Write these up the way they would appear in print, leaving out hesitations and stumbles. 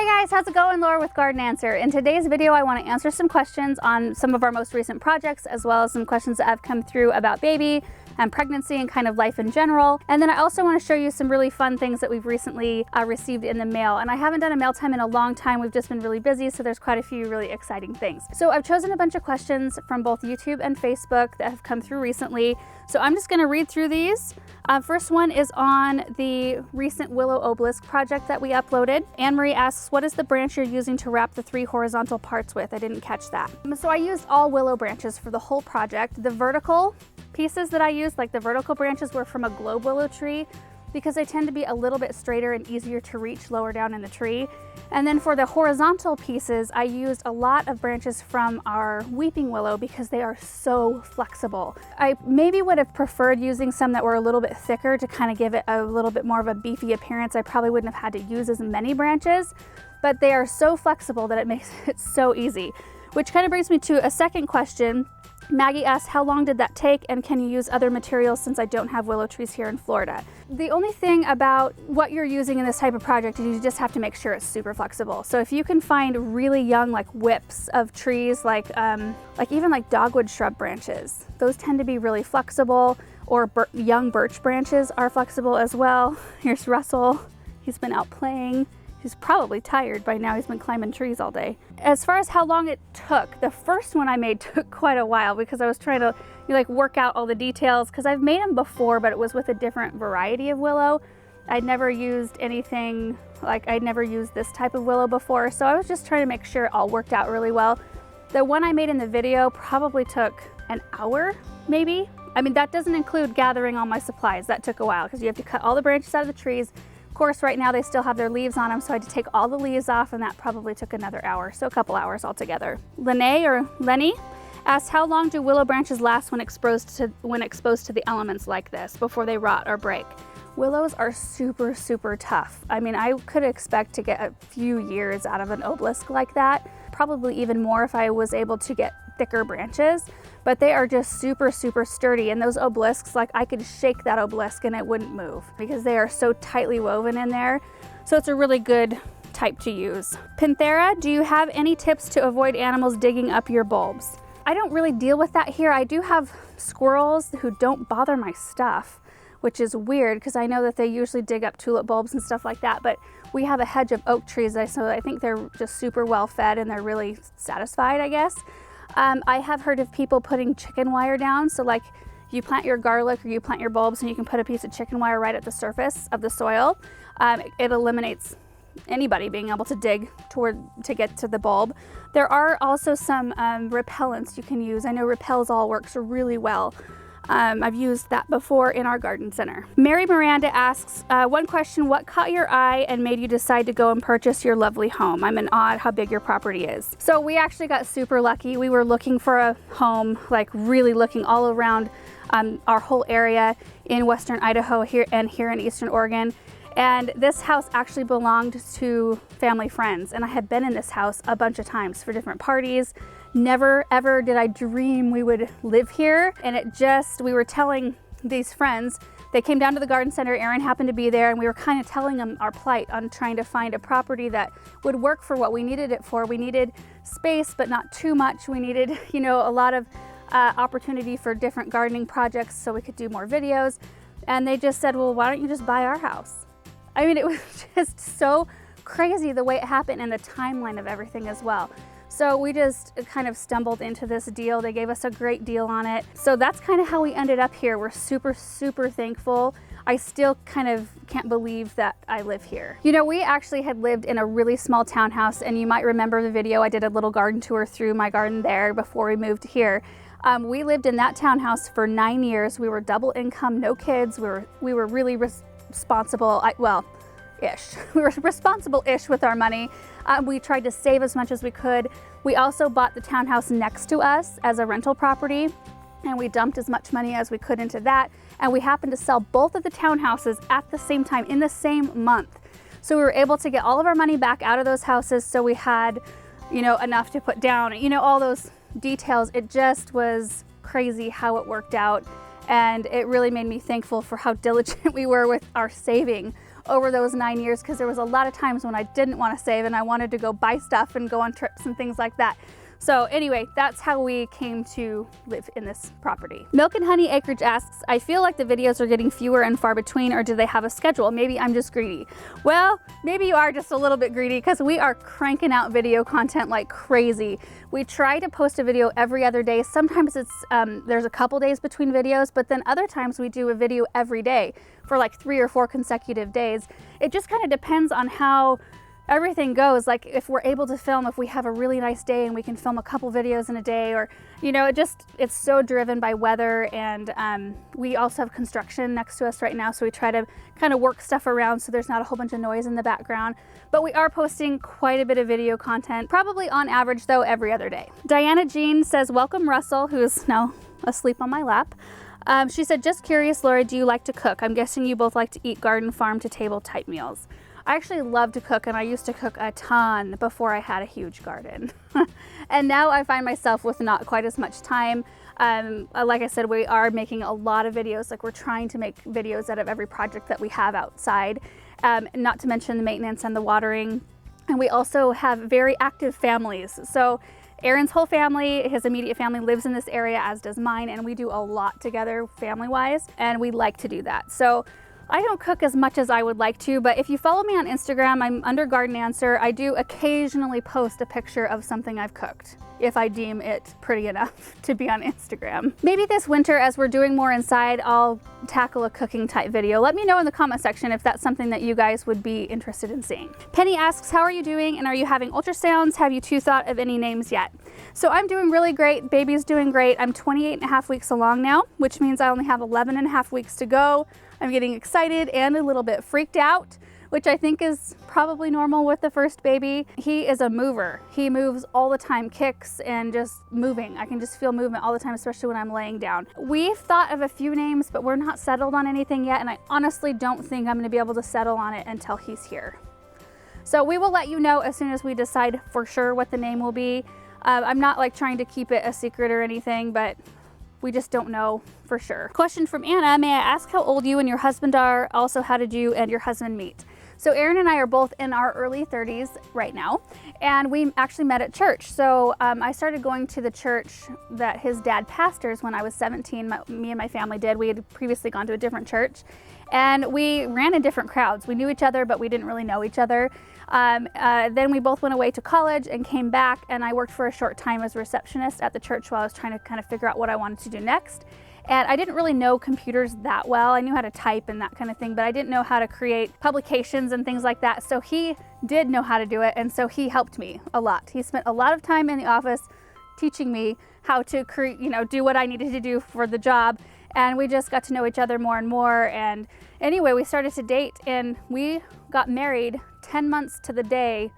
guys, how's it going? Laura with Garden Answer. In today's video, I want to answer some questions on some of our most recent projects, as well as some questions that have come through about baby and pregnancy and kind of life in general. And then I also want to show you some really fun things that we've recently received in the mail. And I haven't done a mail time in a long time. We've just been really busy, so there's quite a few really exciting things. So I've chosen a bunch of questions from both YouTube and Facebook that have come through recently. So I'm just going to read through these. First one is on the recent Willow obelisk project that we uploaded. Anne-Marie asks, what is the branch you're using to wrap the 3 horizontal parts with? I didn't catch that. So I used all willow branches for the whole project. The vertical pieces that I used, like the vertical branches, were from a globe willow tree because they tend to be a little bit straighter and easier to reach lower down in the tree. And then for the horizontal pieces, I used a lot of branches from our weeping willow because they are so flexible. I maybe would have preferred using some that were a little bit thicker to kind of give it a little bit more of a beefy appearance. I probably wouldn't have had to use as many branches, but they are so flexible that it makes it so easy. Which kind of brings me to a second question. Maggie asked, how long did that take, and can you use other materials since I don't have willow trees here in Florida? The only thing about what you're using in this type of project is you just have to make sure it's super flexible. So if you can find really young like whips of trees, like even like dogwood shrub branches, those tend to be really flexible, or young birch branches are flexible as well. Here's Russell, he's been out playing. He's probably tired by now. He's been climbing trees all day. As far as how long it took, the first one I made took quite a while because I was trying to work out all the details, because I've made them before, but it was with a different variety of willow. I'd never used anything, I'd never used this type of willow before, so I was just trying to make sure it all worked out really well. The one I made in the video probably took an hour, maybe. I mean, that doesn't include gathering all my supplies. That took a while because you have to cut all the branches out of the trees. Of course, right now they still have their leaves on them, so I had to take all the leaves off, and that probably took another hour, so a couple hours altogether. Lenny asked, how long do willow branches last when exposed to the elements like this before they rot or break? Willows are super, super tough. I mean, I could expect to get a few years out of an obelisk like that, probably even more if I was able to get thicker branches, but they are just super, super sturdy. And those obelisks, I could shake that obelisk and it wouldn't move because they are so tightly woven in there. So it's a really good type to use. Pinthera, do you have any tips to avoid animals digging up your bulbs? I don't really deal with that here. I do have squirrels who don't bother my stuff, which is weird because I know that they usually dig up tulip bulbs and stuff like that, but we have a hedge of oak trees, so I think they're just super well fed and they're really satisfied, I guess. I have heard of people putting chicken wire down, so like you plant your garlic or you plant your bulbs and you can put a piece of chicken wire right at the surface of the soil. It eliminates anybody being able to dig to get to the bulb. There are also some repellents you can use. I know Repels-All works really well. I've used that before in our garden center. Mary Miranda asks, one question, what caught your eye and made you decide to go and purchase your lovely home? I'm in awe at how big your property is. So we actually got super lucky. We were looking for a home, really looking all around our whole area in western Idaho here in eastern Oregon. And this house actually belonged to family friends. And I had been in this house a bunch of times for different parties. Never ever did I dream we would live here. And we were telling these friends, they came down to the garden center, Aaron happened to be there, and we were kind of telling them our plight on trying to find a property that would work for what we needed it for. We needed space, but not too much. We needed, a lot of opportunity for different gardening projects so we could do more videos. And they just said, well, why don't you just buy our house? I mean, it was just so crazy the way it happened and the timeline of everything as well. So we just kind of stumbled into this deal. They gave us a great deal on it. So that's kind of how we ended up here. We're super, super thankful. I still kind of can't believe that I live here. We actually had lived in a really small townhouse, and you might remember the video. I did a little garden tour through my garden there before we moved here. We lived in that townhouse for 9 years. We were double income, no kids. We were really responsible, ish. We were responsible-ish with our money. We tried to save as much as we could. We also bought the townhouse next to us as a rental property, and we dumped as much money as we could into that. And we happened to sell both of the townhouses at the same time in the same month. So we were able to get all of our money back out of those houses, so we had, enough to put down, all those details. It just was crazy how it worked out. And it really made me thankful for how diligent we were with our saving over those 9 years, because there was a lot of times when I didn't want to save and I wanted to go buy stuff and go on trips and things like that. So anyway, that's how we came to live in this property. Milk and Honey Acreage asks, I feel like the videos are getting fewer and far between, or do they have a schedule? Maybe I'm just greedy. Well, maybe you are just a little bit greedy, because we are cranking out video content like crazy. We try to post a video every other day. Sometimes it's there's a couple days between videos, but then other times we do a video every day for like 3 or 4 consecutive days. It just kind of depends on how everything goes. Like if we're able to film, if we have a really nice day and we can film a couple videos in a day, or, you know, it's so driven by weather. And we also have construction next to us right now, so we try to kind of work stuff around so there's not a whole bunch of noise in the background. But we are posting quite a bit of video content, probably on average though, every other day. Diana Jean says, welcome Russell, who is now asleep on my lap. She said, just curious, Laura, do you like to cook? I'm guessing you both like to eat garden, farm to table type meals. I actually love to cook, and I used to cook a ton before I had a huge garden. And now I find myself with not quite as much time. Like I said, we are making a lot of videos. Like we're trying to make videos out of every project that we have outside, not to mention the maintenance and the watering. And we also have very active families. So Aaron's whole family, his immediate family, lives in this area, as does mine, and we do a lot together family-wise, and we like to do that. So I don't cook as much as I would like to, but if you follow me on Instagram, I'm under Garden Answer. I do occasionally post a picture of something I've cooked, if I deem it pretty enough to be on Instagram. Maybe this winter, as we're doing more inside, I'll tackle a cooking type video. Let me know in the comment section if that's something that you guys would be interested in seeing. Penny asks, how are you doing, and are you having ultrasounds? Have you two thought of any names yet? So I'm doing really great. Baby's doing great. I'm 28.5 weeks along now, which means I only have 11.5 weeks to go. I'm getting excited and a little bit freaked out, which I think is probably normal with the first baby. He is a mover. He moves all the time, kicks and just moving. I can just feel movement all the time, especially when I'm laying down. We've thought of a few names, but we're not settled on anything yet, and I honestly don't think I'm gonna be able to settle on it until he's here. So we will let you know as soon as we decide for sure what the name will be. I'm not like trying to keep it a secret or anything, but we just don't know for sure. Question from Anna, may I ask how old you and your husband are? Also, how did you and your husband meet? So Aaron and I are both in our early 30s right now, and we actually met at church. So I started going to the church that his dad pastors when I was 17. Me and my family did. We had previously gone to a different church, and we ran in different crowds. We knew each other, but we didn't really know each other. Then we both went away to college and came back, and I worked for a short time as a receptionist at the church while I was trying to kind of figure out what I wanted to do next. And I didn't really know computers that well. I knew how to type and that kind of thing, but I didn't know how to create publications and things like that. So he did know how to do it, and so he helped me a lot. He spent a lot of time in the office teaching me how to create, do what I needed to do for the job. And we just got to know each other more and more. And anyway, we started to date, and we got married 10 months to the day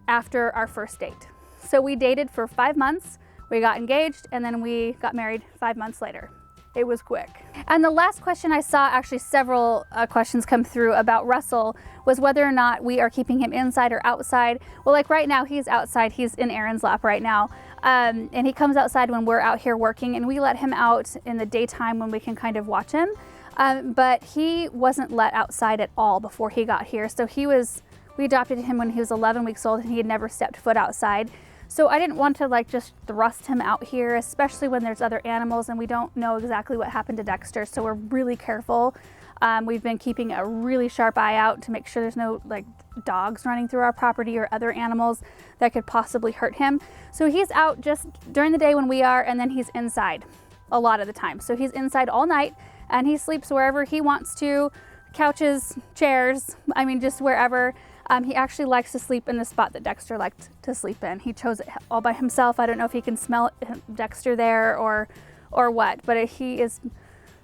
after our first date. So we dated for 5 months, we got engaged, and then we got married 5 months later. It was quick. And the last question I saw, actually several questions come through about Russell, was whether or not we are keeping him inside or outside. Well, like right now he's outside, he's in Aaron's lap right now. And he comes outside when we're out here working, and we let him out in the daytime when we can kind of watch him. But he wasn't let outside at all before he got here. So we adopted him when he was 11 weeks old, and he had never stepped foot outside. So I didn't want to like just thrust him out here, especially when there's other animals and we don't know exactly what happened to Dexter. So we're really careful. We've been keeping a really sharp eye out to make sure there's no like dogs running through our property or other animals that could possibly hurt him. So he's out just during the day when we are, and then he's inside a lot of the time. So he's inside all night, and he sleeps wherever he wants to, couches, chairs, I mean, just wherever. He actually likes to sleep in the spot that Dexter liked to sleep in. He chose it all by himself. I don't know if he can smell Dexter there or what, but he is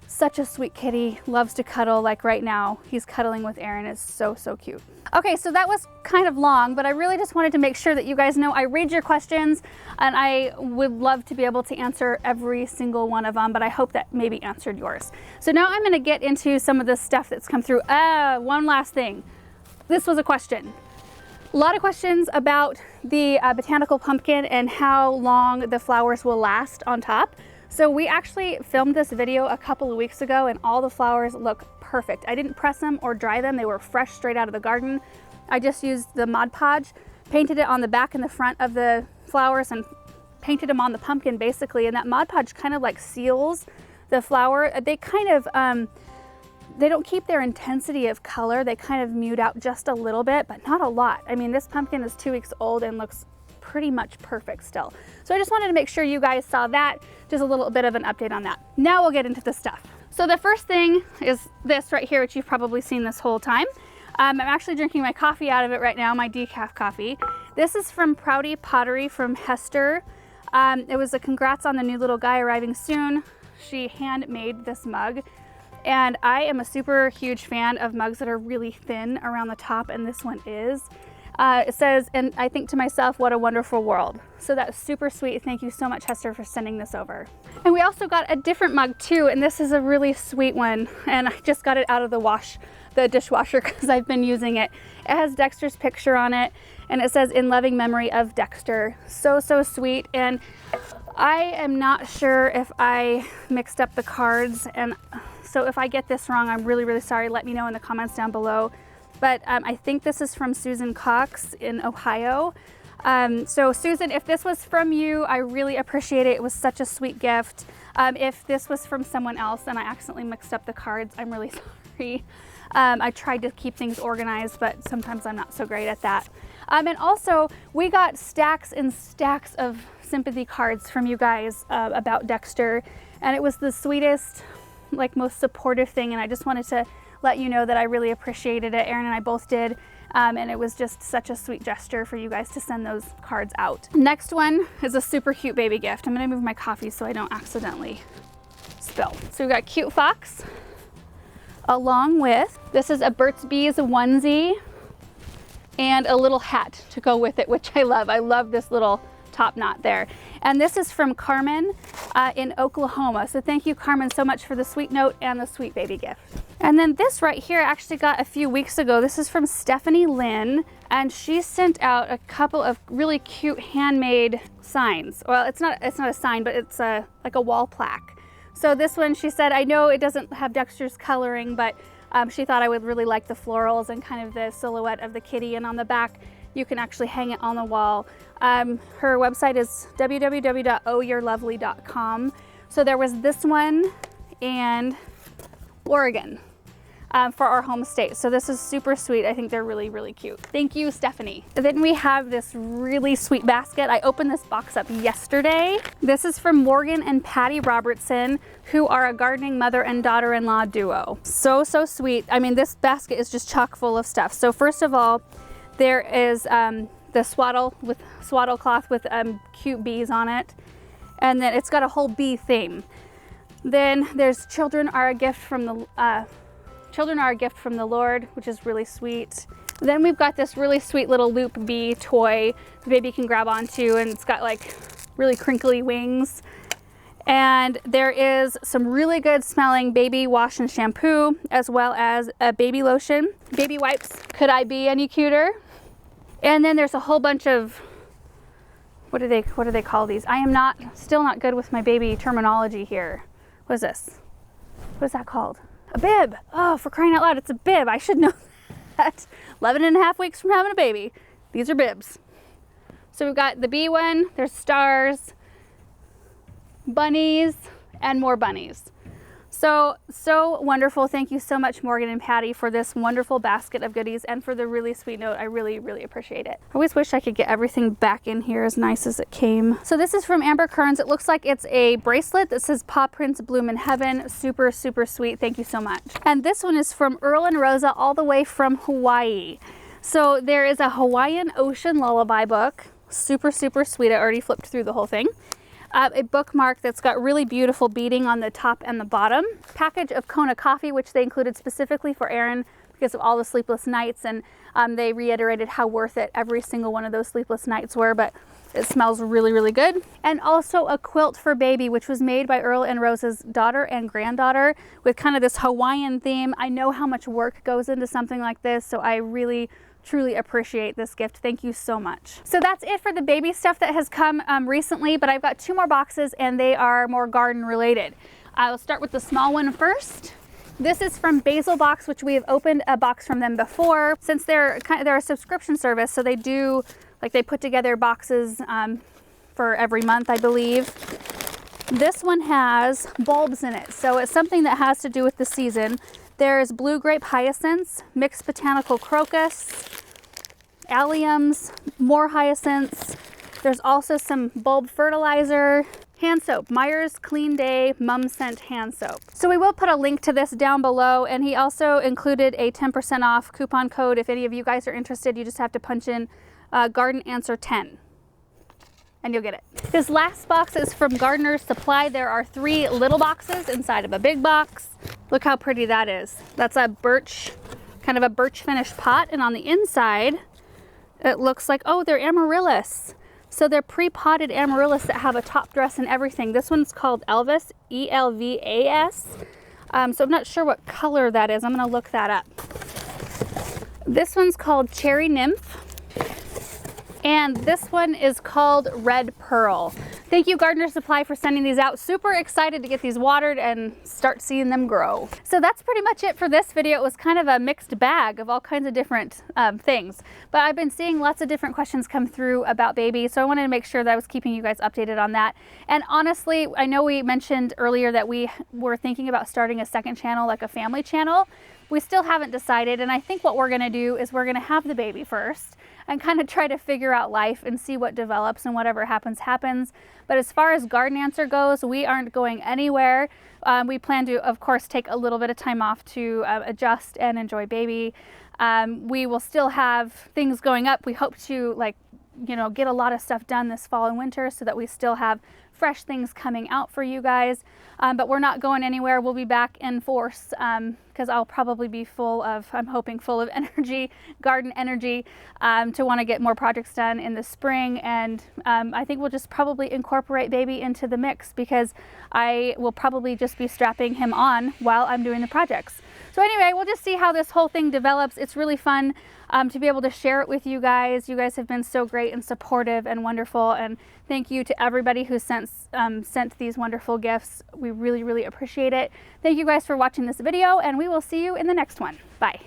such a sweet kitty, loves to cuddle. Like right now, he's cuddling with Aaron. It's so, so cute. Okay, so that was kind of long, but I really just wanted to make sure that you guys know I read your questions, and I would love to be able to answer every single one of them, but I hope that maybe answered yours. So now I'm gonna get into some of the stuff that's come through. One last thing. This was a question. A lot of questions about the botanical pumpkin and how long the flowers will last on top. So we actually filmed this video a couple of weeks ago, and all the flowers look perfect. I didn't press them or dry them. They were fresh straight out of the garden. I just used the Mod Podge, painted it on the back and the front of the flowers and painted them on the pumpkin basically. And that Mod Podge kind of like seals the flower. They kind of, they don't keep their intensity of color. They kind of mute out just a little bit, but not a lot. I mean, this pumpkin is 2 weeks old and looks pretty much perfect still. So I just wanted to make sure you guys saw that, just a little bit of an update on that. Now we'll get into the stuff. So the first thing is this right here, which you've probably seen this whole time. I'm actually drinking my coffee out of it right now, my decaf coffee. This is from Prouty Pottery from Hester. It was a congrats on the new little guy arriving soon. She handmade this mug. And I am a super huge fan of mugs that are really thin around the top, and this one is. It says, and I think to myself, what a wonderful world. So that's super sweet. Thank you so much, Hester, for sending this over. And we also got a different mug too, and this is a really sweet one. And I just got it out of the dishwasher because I've been using it. It has Dexter's picture on it, and it says, in loving memory of Dexter. So, so sweet. And I am not sure if I mixed up the cards, and so if I get this wrong, I'm really, really sorry. Let me know in the comments down below. But I think this is from Susan Cox in Ohio. So Susan, if this was from you, I really appreciate it. It was such a sweet gift. If this was from someone else and I accidentally mixed up the cards, I'm really sorry. I tried to keep things organized, but sometimes I'm not so great at that. And also, we got stacks and stacks of sympathy cards from you guys about Dexter, and it was the sweetest, like most supportive thing, and I just wanted to let you know that I really appreciated it. Aaron and I both did, and it was just such a sweet gesture for you guys to send those cards out. Next one is a super cute baby gift. I'm gonna move my coffee so I don't accidentally spill. So we got Cute Fox, along with, this is a Burt's Bees onesie and a little hat to go with it, which I love. I love this little top knot there. And this is from Carmen in Oklahoma. So thank you, Carmen, so much for the sweet note and the sweet baby gift. And then this right here, I actually got a few weeks ago. This is from Stephanie Lynn, and she sent out a couple of really cute handmade signs. Well, it's not a sign, but it's like a wall plaque. So this one, she said, I know it doesn't have Dexter's coloring, but she thought I would really like the florals and kind of the silhouette of the kitty. And on the back, you can actually hang it on the wall. Her website is www.ohyourlovely.com. So there was this one and Oregon for our home state. So this is super sweet. I think they're really, really cute. Thank you, Stephanie. And then we have this really sweet basket. I opened this box up yesterday. This is from Morgan and Patty Robertson, who are a gardening mother and daughter-in-law duo. So, so sweet. I mean, this basket is just chock full of stuff. So first of all, there is the swaddle cloth with cute bees on it, and then it's got a whole bee theme. Then there's Children Are a Gift from the Lord, which is really sweet. Then we've got this really sweet little loop bee toy the baby can grab onto, and it's got like really crinkly wings. And there is some really good smelling baby wash and shampoo, as well as a baby lotion, baby wipes. Could I be any cuter? And then there's a whole bunch of, what do they call these? I am still not good with my baby terminology here. What is this? What is that called? A bib. Oh, for crying out loud, it's a bib. I should know that. 11 and a half weeks from having a baby. These are bibs. So we've got the bee one, there's stars, bunnies, and more bunnies. So wonderful. Thank you so much, Morgan and Patty, for this wonderful basket of goodies and for the really sweet note. I really, really appreciate it. I always wish I could get everything back in here as nice as it came. So this is from Amber Kearns. It looks like it's a bracelet that says Paw Prints Bloom in Heaven. Super, super sweet. Thank you so much. And this one is from Earl and Rosa, all the way from Hawaii. So there is a Hawaiian Ocean Lullaby book. Super, super sweet. I already flipped through the whole thing. A bookmark that's got really beautiful beading on the top and the bottom. Package of Kona coffee, which they included specifically for Aaron because of all the sleepless nights, and they reiterated how worth it every single one of those sleepless nights were, but it smells really, really good. And also a quilt for baby, which was made by Earl and Rose's daughter and granddaughter with kind of this Hawaiian theme. I know how much work goes into something like this, so I really truly appreciate this gift. Thank you so much. So that's it for the baby stuff that has come recently, but I've got 2 more boxes and they are more garden related. I'll start with the small one first. This is from Basil Box, which we have opened a box from them before. Since they're a subscription service, so they do, like, they put together boxes for every month, I believe. This one has bulbs in it, so it's something that has to do with the season. There's blue grape hyacinths, mixed botanical crocus, alliums, more hyacinths. There's also some bulb fertilizer, hand soap, Meyer's Clean Day Mum Scent hand soap. So we will put a link to this down below, and he also included a 10% off coupon code. If any of you guys are interested, you just have to punch in Garden Answer 10 and you'll get it. This last box is from Gardener's Supply. There are 3 little boxes inside of a big box. Look how pretty that is. That's a birch, kind of a birch finished pot, and on the inside it looks like, oh, they're Amaryllis. So they're pre-potted Amaryllis that have a top dress and everything. This one's called Elvis, E-L-V-A-S. So I'm not sure what color that is. I'm gonna look that up. This one's called Cherry Nymph. And this one is called Red Pearl. Thank you, Gardener Supply, for sending these out. Super excited to get these watered and start seeing them grow. So that's pretty much it for this video. It was kind of a mixed bag of all kinds of different things. But I've been seeing lots of different questions come through about baby, so I wanted to make sure that I was keeping you guys updated on that. And honestly, I know we mentioned earlier that we were thinking about starting a second channel, like a family channel. We still haven't decided, and I think what we're gonna do is we're gonna have the baby first and kind of try to figure out life and see what develops, and whatever happens, happens. But as far as Garden Answer goes, we aren't going anywhere. We plan to, of course, take a little bit of time off to adjust and enjoy baby. We will still have things going up. We hope to, like, you know, get a lot of stuff done this fall and winter so that we still have fresh things coming out for you guys. But we're not going anywhere. We'll be back in force because I'll probably be full of, I'm hoping, full of energy, garden energy, to want to get more projects done in the spring. And I think we'll just probably incorporate baby into the mix, because I will probably just be strapping him on while I'm doing the projects. So anyway, we'll just see how this whole thing develops. It's really fun to be able to share it with you guys. You guys have been so great and supportive and wonderful, and thank you to everybody who sent these wonderful gifts. We really, really appreciate it. Thank you guys for watching this video, and we will see you in the next one. Bye.